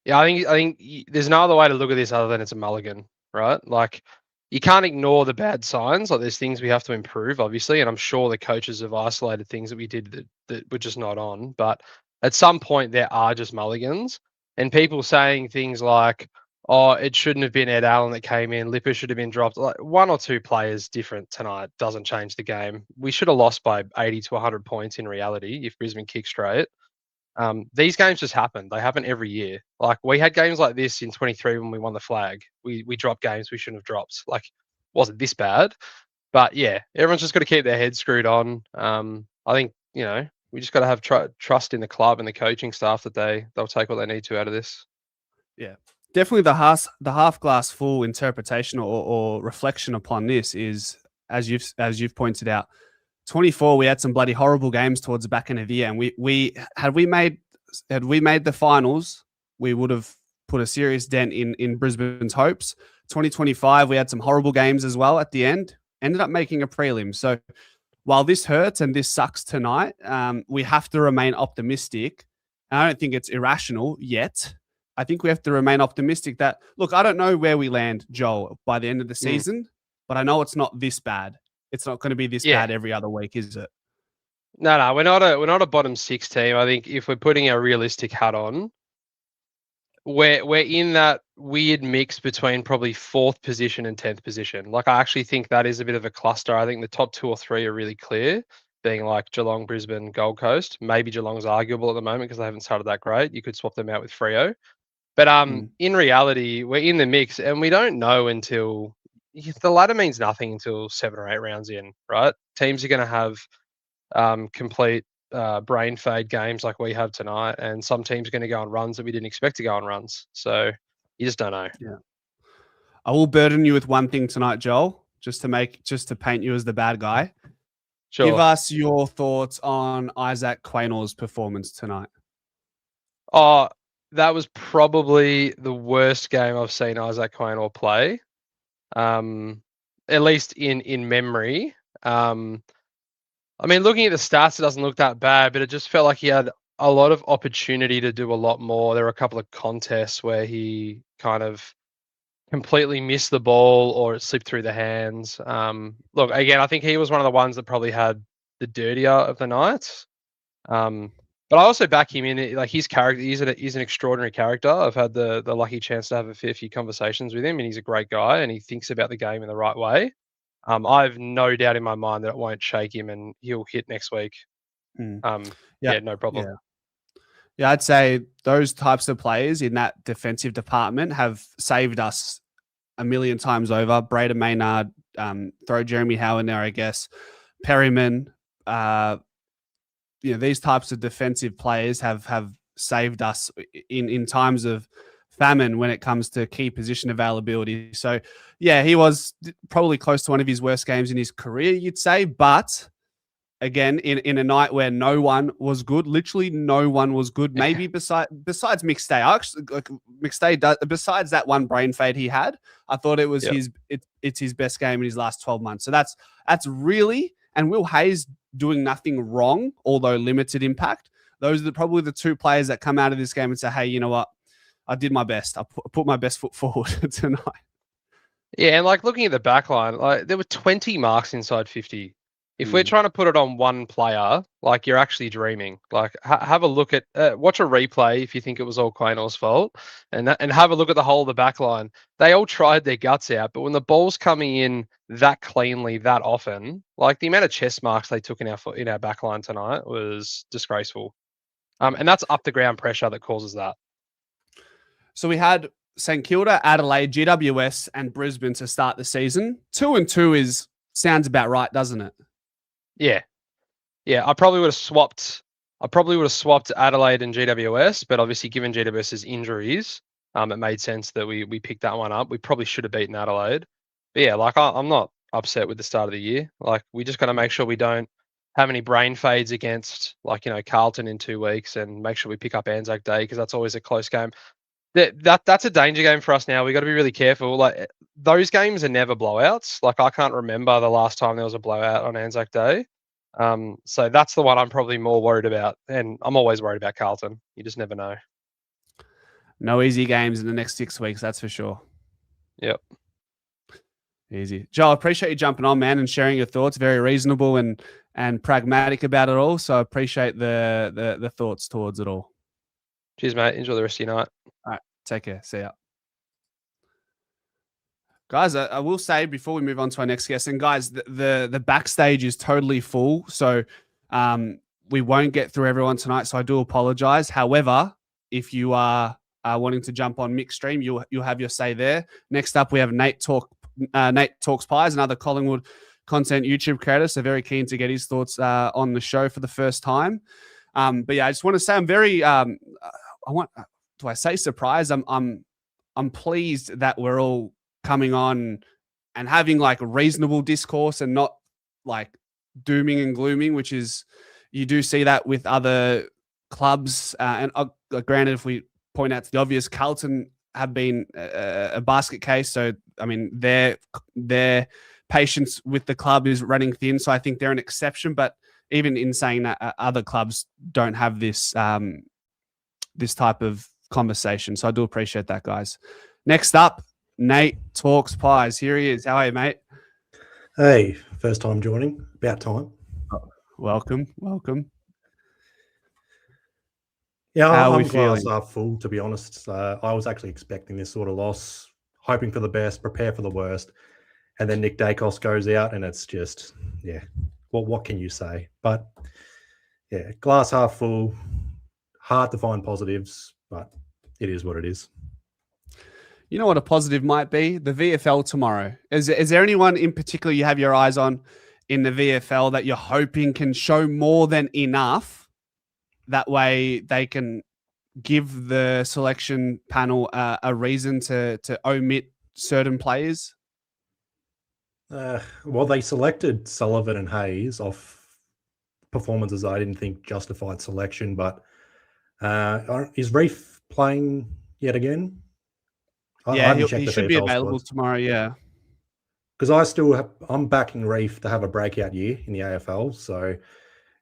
Yeah, I think there's no other way to look at this other than it's a mulligan, right? Like, you can't ignore the bad signs. Like, there's things we have to improve, obviously, and I'm sure the coaches have isolated things that we did that were just not on. But at some point, there are just mulligans, and people saying things like, "Oh, it shouldn't have been Ed Allen that came in. Lipper should have been dropped." Like, one or two players different tonight doesn't change the game. We should have lost by 80 to 100 points in reality if Brisbane kicked straight. These games just happen. They happen every year. Like, we had games like this in 23 when we won the flag. We dropped games we shouldn't have dropped. Like, wasn't this bad. But yeah, everyone's just got to keep their heads screwed on. I think, we just got to have trust in the club and the coaching staff that they'll take what they need to out of this. Yeah, definitely the half glass full interpretation or reflection upon this is, as you've pointed out, 24, we had some bloody horrible games towards the back end of the year, and we had we made the finals, we would have put a serious dent in Brisbane's hopes. 2025, we had some horrible games as well at the end. Ended up making a prelim. So while this hurts and this sucks tonight, we have to remain optimistic. And I don't think it's irrational yet. I think we have to remain optimistic that, look, I don't know where we land, Joel, by the end of the season, but I know it's not this bad. It's not going to be this bad every other week, is it? No, we're not a bottom six team. I think if we're putting our realistic hat on, we're in that weird mix between probably 4th position and 10th position. Like, I actually think that is a bit of a cluster. I think the top 2 or 3 are really clear, being like Geelong, Brisbane, Gold Coast. Maybe Geelong's arguable at the moment because they haven't started that great. You could swap them out with Freo. But in reality, we're in the mix, and we don't know until the ladder means nothing until 7 or 8 rounds in, right? Teams are going to have complete brain fade games like we have tonight, and some teams are going to go on runs that we didn't expect to go on runs. So you just don't know. Yeah. I will burden you with one thing tonight, Joel, just to paint you as the bad guy. Sure. Give us your thoughts on Isaac Quaynor's performance tonight. Oh, that was probably the worst game I've seen Isaac Quaynor play. At least in memory. I mean, looking at the stats, it doesn't look that bad, but it just felt like he had a lot of opportunity to do a lot more. There were a couple of contests where he kind of completely missed the ball or it slipped through the hands. Look, again, I think he was one of the ones that probably had the dirtier of the nights. But I also back him in. Like, his character, he's an extraordinary character. I've had the lucky chance to have a fair few conversations with him, and he's a great guy, and he thinks about the game in the right way. I have no doubt in my mind that it won't shake him, and he'll hit next week. Yeah, no problem. Yeah, I'd say those types of players in that defensive department have saved us a million times over. Braden Maynard, throw Jeremy Howe in there, I guess. Perryman, these types of defensive players have saved us in times of famine when it comes to key position availability. So, yeah, he was probably close to one of his worst games in his career, you'd say. But again, in a night where no one was good, literally no one was good. Maybe besides Mick Stay. I actually, like, Mick Stay besides that one brain fade he had, I thought it was it's his best game in his last 12 months. So that's really, and Will Hayes doing nothing wrong, although limited impact. Those are probably the two players that come out of this game and say, hey, you know what? I did my best. I put my best foot forward tonight. Yeah, and like looking at the back line, like there were 20 marks inside 50. If we're trying to put it on one player, like you're actually dreaming. Like have a look at, watch a replay if you think it was all Quaynor's fault, and have a look at the whole of the back line. They all tried their guts out, but when the ball's coming in that cleanly, that often, like the amount of chest marks they took in our back line tonight was disgraceful. And that's up the ground pressure that causes that. So we had St Kilda, Adelaide, GWS, and Brisbane to start the season. 2-2 sounds about right, doesn't it? Yeah. I probably would have swapped Adelaide and GWS, but obviously given GWS's injuries, it made sense that we picked that one up. We probably should have beaten Adelaide. But yeah, like I'm not upset with the start of the year. Like we just got to make sure we don't have any brain fades against, like, you know, Carlton in 2 weeks, and make sure we pick up Anzac Day, because that's always a close game. That's a danger game for us now. We got to be really careful. Like those games are never blowouts. Like I can't remember the last time there was a blowout on Anzac Day. So that's the one I'm probably more worried about. And I'm always worried about Carlton. You just never know. No easy games in the next 6 weeks, that's for sure. Yep. Easy. Joel, I appreciate you jumping on, man, and sharing your thoughts. Very reasonable and pragmatic about it all. So I appreciate the thoughts towards it all. Cheers, mate. Enjoy the rest of your night. All right. Take care. See ya. Guys, I will say before we move on to our next guest, and guys, the backstage is totally full. So we won't get through everyone tonight. So I do apologize. However, if you are wanting to jump on Mick's stream, you'll have your say there. Next up, we have Nate Talks Pies, another Collingwood content YouTube creator. So very keen to get his thoughts on the show for the first time. But yeah, I just want to say I'm very do I say surprised? I'm pleased that we're all coming on and having like reasonable discourse and not like dooming and glooming, which is, you do see that with other clubs. And granted, if we point out to the obvious, Carlton have been a basket case. So, I mean, their patience with the club is running thin. So I think they're an exception. But even in saying that, other clubs don't have this this type of conversation. So I do appreciate that, guys. Next up, Nate Talks Pies. Here he is. How are you, mate? Hey, first time joining. About time. Welcome. Yeah, How are we I'm glass feeling? half full, to be honest. I was actually expecting this sort of loss, hoping for the best, prepare for the worst. And then Nick Dacos goes out, and it's just, yeah, what can you say? But, yeah, glass half full, hard to find positives, but it is what it is. You know what a positive might be? The VFL tomorrow. Is there anyone in particular you have your eyes on in the VFL that you're hoping can show more than enough? That way they can give the selection panel a reason to omit certain players? Well, they selected Sullivan and Hayes off performances I didn't think justified selection, but is Reef playing yet again? Yeah, he should be available tomorrow, yeah. Because I'm backing Reef to have a breakout year in the AFL, so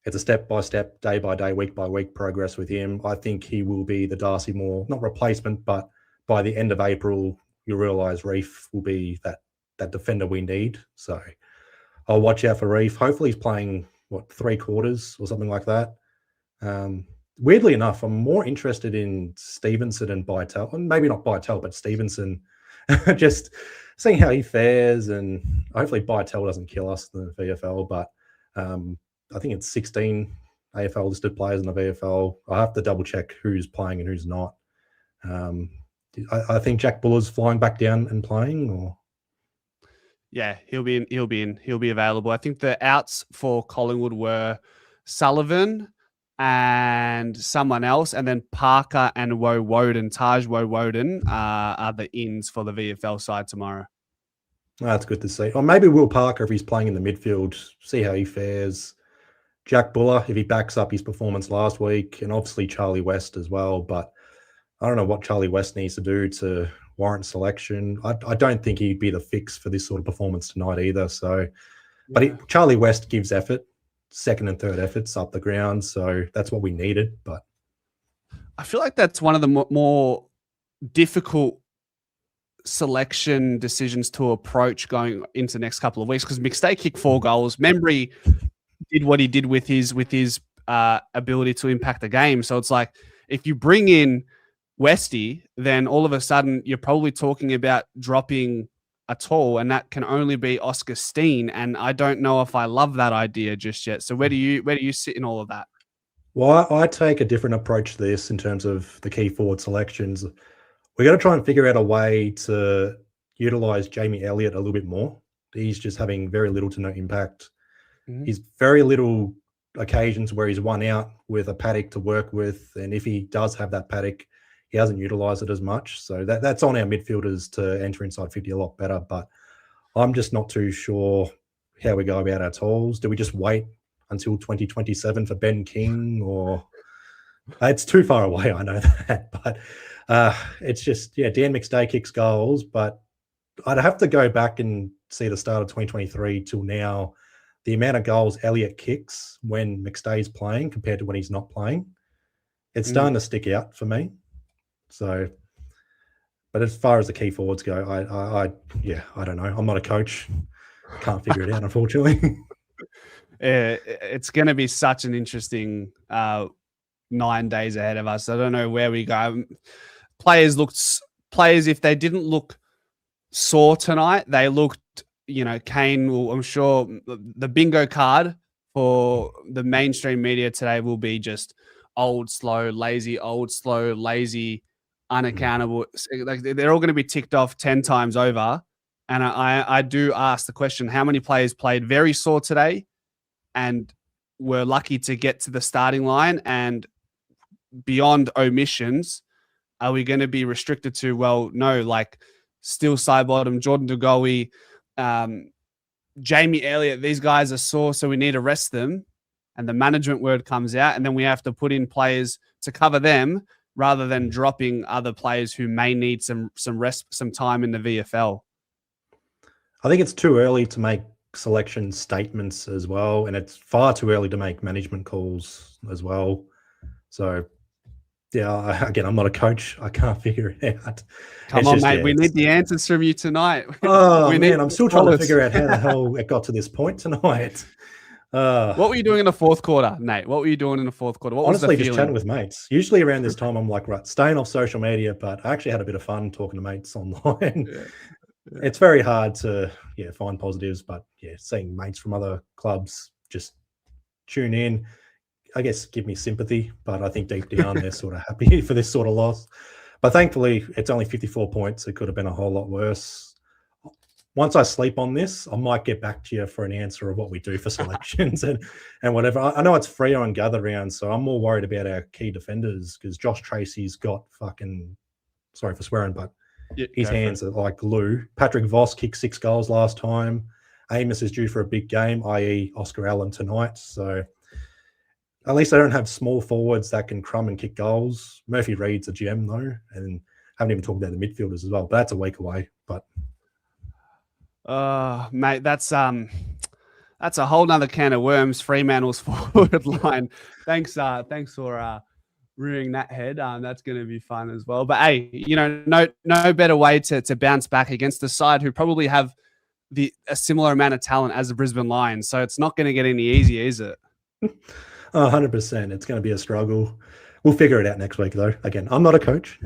it's a step-by-step, day-by-day, week-by-week progress with him. I think he will be the Darcy Moore, not replacement, but by the end of April, you realise Reef will be that defender we need. So I'll watch out for Reef. Hopefully he's playing, 3 quarters or something like that. Weirdly enough, I'm more interested in Stevenson and Bytel, and maybe not Bytel, but Stevenson, just seeing how he fares, and hopefully Bytel doesn't kill us in the VFL. But I think it's 16 AFL listed players in the VFL. I have to double check who's playing and who's not. I think Jack Buller's flying back down and playing, or yeah, he'll be available. I think the outs for Collingwood were Sullivan, and someone else, and then Parker and Taj Woden are the ins for the VFL side tomorrow. That's good to see. Or maybe Will Parker, if he's playing in the midfield, see how he fares. Jack Buller, if he backs up his performance last week, and obviously Charlie West as well. But I don't know what Charlie West needs to do to warrant selection. I don't think he'd be the fix for this sort of performance tonight either. So, but Charlie West gives effort, second and third efforts up the ground. So that's what we needed. But I feel like that's one of the more difficult selection decisions to approach going into the next couple of weeks, because McStay kicked 4 goals. Membry did what he did with his ability to impact the game. So it's like, if you bring in Westy, then all of a sudden you're probably talking about dropping a tall, and that can only be Oscar Steen. And I don't know if I love that idea just yet. So where do you sit in all of that? Well, I take a different approach to this in terms of the key forward selections. We're going to try and figure out a way to utilize Jamie Elliott a little bit more. He's just having very little to no impact. Mm-hmm. He's very little occasions where he's one out with a paddock to work with. And if he does have that paddock, he hasn't utilized it as much. So that's on our midfielders to enter inside 50 a lot better. But I'm just not too sure how we go about our tolls. Do we just wait until 2027 for Ben King? Or it's too far away, I know that. But it's just, Dan McStay kicks goals. But I'd have to go back and see the start of 2023 till now. The amount of goals Elliot kicks when McStay's playing compared to when he's not playing, it's starting to stick out for me. So, but as far as the key forwards go, I don't know. I'm not a coach. Can't figure it out, unfortunately. It's going to be such an interesting 9 days ahead of us. I don't know where we go. Players, if they didn't look sore tonight, they looked, Kane will, I'm sure the bingo card for the mainstream media today will be just old, slow, lazy, unaccountable. Like, they're all going to be ticked off 10 times over. And I do ask the question, how many players played very sore today and were lucky to get to the starting line? And beyond omissions, are we going to be restricted to, well, no, like Still Sidebottom, Jordan DeGoey, Jamie Elliott, these guys are sore, so we need to rest them. And the management word comes out, and then we have to put in players to cover them rather than dropping other players who may need some rest, some time in the VFL. I think it's too early to make selection statements as well, and it's far too early to make management calls as well. So, again, I'm not a coach. I can't figure it out. Come on, mate. We need the answers from you tonight. Oh, man, I'm still trying to figure out how the hell it got to this point tonight. What were you doing in the fourth quarter, Nate? What were you doing in the fourth quarter? What honestly, was the just chatting with mates. Usually around this time, I'm like, right, staying off social media, but I actually had a bit of fun talking to mates online. Yeah. It's very hard to find positives, but seeing mates from other clubs just tune in, I guess, give me sympathy. But I think deep down they're sort of happy for this sort of loss. But thankfully, it's only 54 points. It could have been a whole lot worse. Once I sleep on this, I might get back to you for an answer of what we do for selections and whatever. I know it's Freo and Gather round, so I'm more worried about our key defenders because Josh Tracy's got fucking, sorry for swearing, but his hands are like glue. Patrick Voss kicked 6 goals last time. Amos is due for a big game, i.e. Oscar Allen tonight. So at least I don't have small forwards that can crumb and kick goals. Murphy Reed's a gem, though, and haven't even talked about the midfielders as well. But that's a week away. But mate, that's a whole nother can of worms. Fremantle's forward line. Thanks for rearing that head. That's going to be fun as well. But hey, no better way to bounce back against the side who probably have a similar amount of talent as the Brisbane Lions. So it's not going to get any easier, is it? 100%. It's going to be a struggle. We'll figure it out next week, though. Again, I'm not a coach.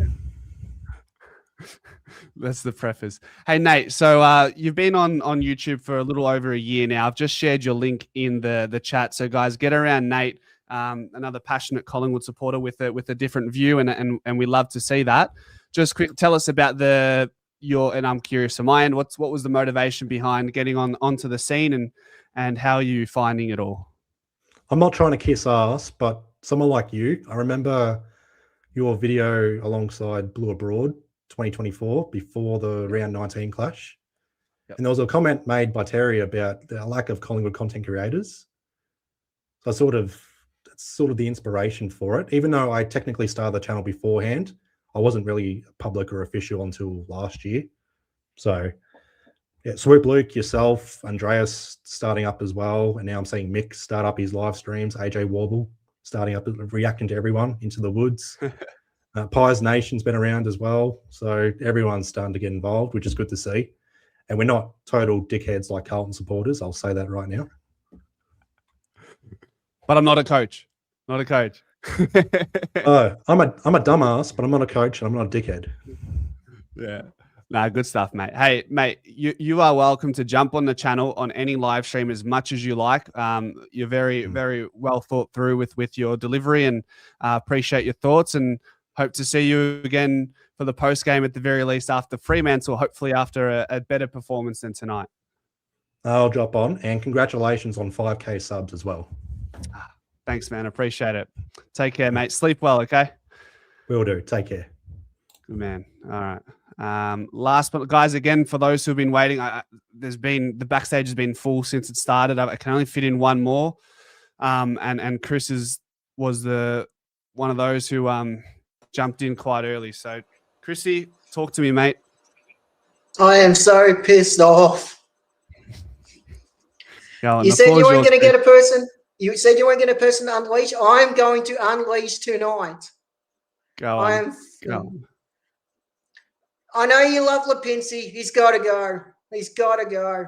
That's the preface. Hey, Nate, so you've been on YouTube for a little over a year now. I've just shared your link in the chat. So, guys, get around Nate, another passionate Collingwood supporter with a different view, and we love to see that. Just quick, tell us about and I'm curious on my end, what was the motivation behind getting onto the scene, and how are you finding it all? I'm not trying to kiss ass, but someone like you, I remember your video alongside Blue Abroad 2024 before the round 19 clash. Yep. And there was a comment made by Terry about the lack of Collingwood content creators. So that's sort of the inspiration for it. Even though I technically started the channel beforehand, I wasn't really public or official until last year. So yeah, Swoop Luke, yourself, Andreas starting up as well. And now I'm seeing Mick start up his live streams, AJ Warble starting up, reacting to everyone into the woods. Pies Nation's been around as well. So everyone's starting to get involved, which is good to see. And we're not total dickheads like Carlton supporters. I'll say that right now. But I'm not a coach. Not a coach. I'm a dumbass, but I'm not a coach and I'm not a dickhead. Yeah. Nah, good stuff, mate. Hey, mate, you are welcome to jump on the channel on any live stream as much as you like. You're very, very well thought through with your delivery, and appreciate your thoughts, and hope to see you again for the post game at the very least after Fremantle, hopefully after a better performance than tonight. I'll drop on, and congratulations on 5K subs as well. Thanks, man. Appreciate it. Take care, mate. Sleep well, okay? Will do. Take care. Good man. All right. Last but guys, again, for those who've been waiting, the backstage has been full since it started. I can only fit in one more. And Chris was one of those who jumped in quite early. So Chrissy, talk to me, mate. I am so pissed off. You said you weren't going to get a person. You said you weren't going to get a person to unleash. I'm going to unleash tonight. Go on. I know you love Lipinski. He's got to go. He's got to go.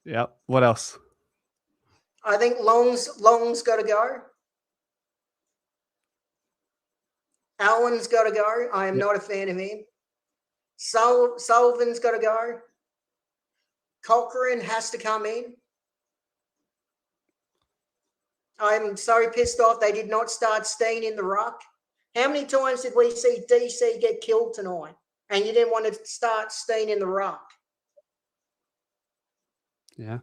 Yep. What else? I think Long's got to go. Allen's got to go. I am not a fan of him. Sullivan's got to go. Cochrane has to come in. I'm so pissed off they did not start Steen in the ruck. How many times did we see DC get killed tonight and you didn't want to start Steen in the ruck? Yeah.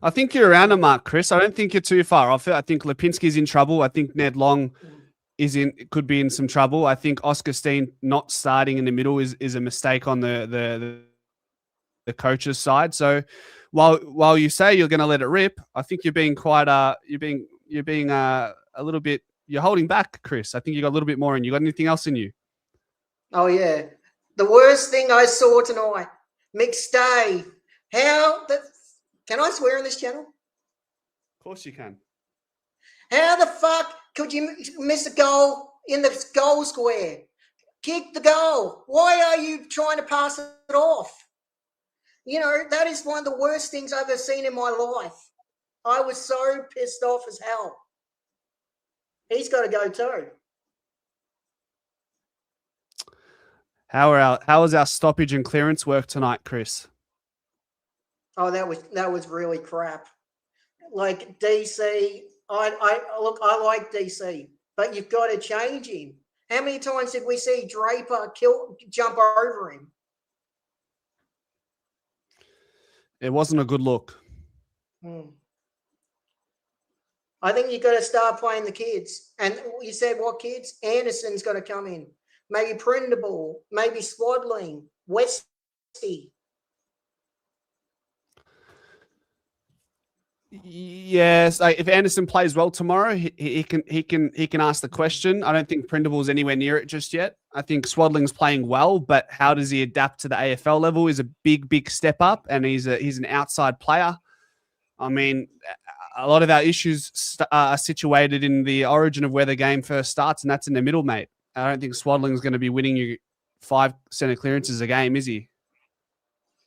I think you're around a mark, Chris. I don't think you're too far off it. I think Lipinski's in trouble. I think Ned Long could be in some trouble. I think Oscar Steen not starting in the middle is a mistake on the coach's side. So while you say you're going to let it rip, I think you're being quite you're being a little bit, you're holding back, Chris. I think you got a little bit more in you. Got anything else in you? Oh yeah, the worst thing I saw tonight, Mick Stay. Can I swear on this channel? Of course you can. How the fuck could you miss a goal in the goal square? Kick the goal. Why are you trying to pass it off? You know, that is one of the worst things I've ever seen in my life. I was so pissed off as hell. He's got to go too. How was our stoppage and clearance work tonight, Chris? Oh, that was really crap. Like DC, I like DC, but you've got to change him. How many times did we see Draper jump over him? It wasn't a good look. I think you've got to start playing the kids. And you said what kids? Anderson's got to come in. Maybe Prindable, maybe Swadling, Westy. Yes, if Anderson plays well tomorrow, he can ask the question. I don't think Prindable's anywhere near it just yet. I think Swadling's playing well, but how does he adapt to the AFL level is a big step up, and he's an outside player. I mean, a lot of our issues are situated in the origin of where the game first starts, and that's in the middle, mate. I don't think Swadling's going to be winning you 5 centre clearances a game, is he?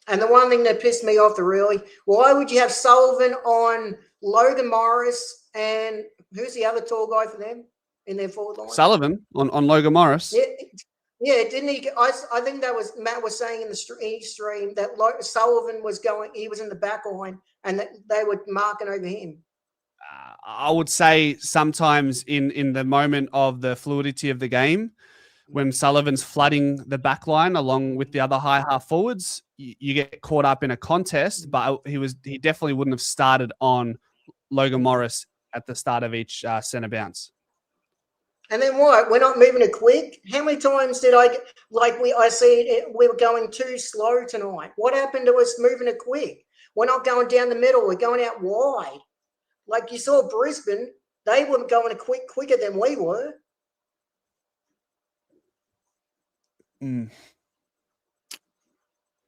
And the one thing that pissed me off, why would you have Sullivan on Logan Morris and who's the other tall guy for them in their forward line? Sullivan on Logan Morris. Yeah, didn't he? I think that was Matt was saying in the stream that Sullivan was he was in the back line and that they were marking over him. I would say sometimes in the moment of the fluidity of the game, when Sullivan's flooding the back line along with the other high half forwards, you get caught up in a contest, but he definitely wouldn't have started on Logan Morris at the start of each centre bounce. And then what? We're not moving it quick. How many times did I see we were going too slow tonight? What happened to us moving it quick? We're not going down the middle. We're going out wide. Like you saw Brisbane, they weren't going quicker than we were.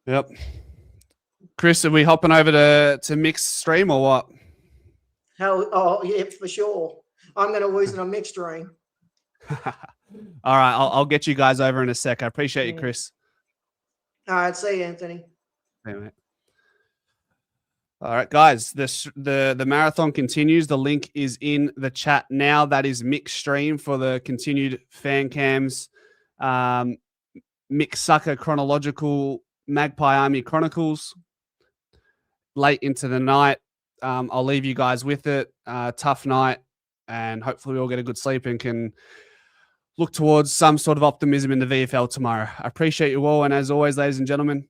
Yep. Chris, are we hopping over to Mick's stream or what? Oh yeah, for sure. I'm going to lose it on mixed stream. All right, I'll get you guys over in a sec. I appreciate you, Chris. All right, see you, Anthony. Anyway. All right, guys, the marathon continues. The link is in the chat now. That is Mick's stream for the continued fan cams. Mick Sucker Chronological Magpie Army Chronicles. Late into the night. I'll leave you guys with it. Tough night, and hopefully we all get a good sleep and can look towards some sort of optimism in the VFL tomorrow. I appreciate you all, and as always, ladies and gentlemen,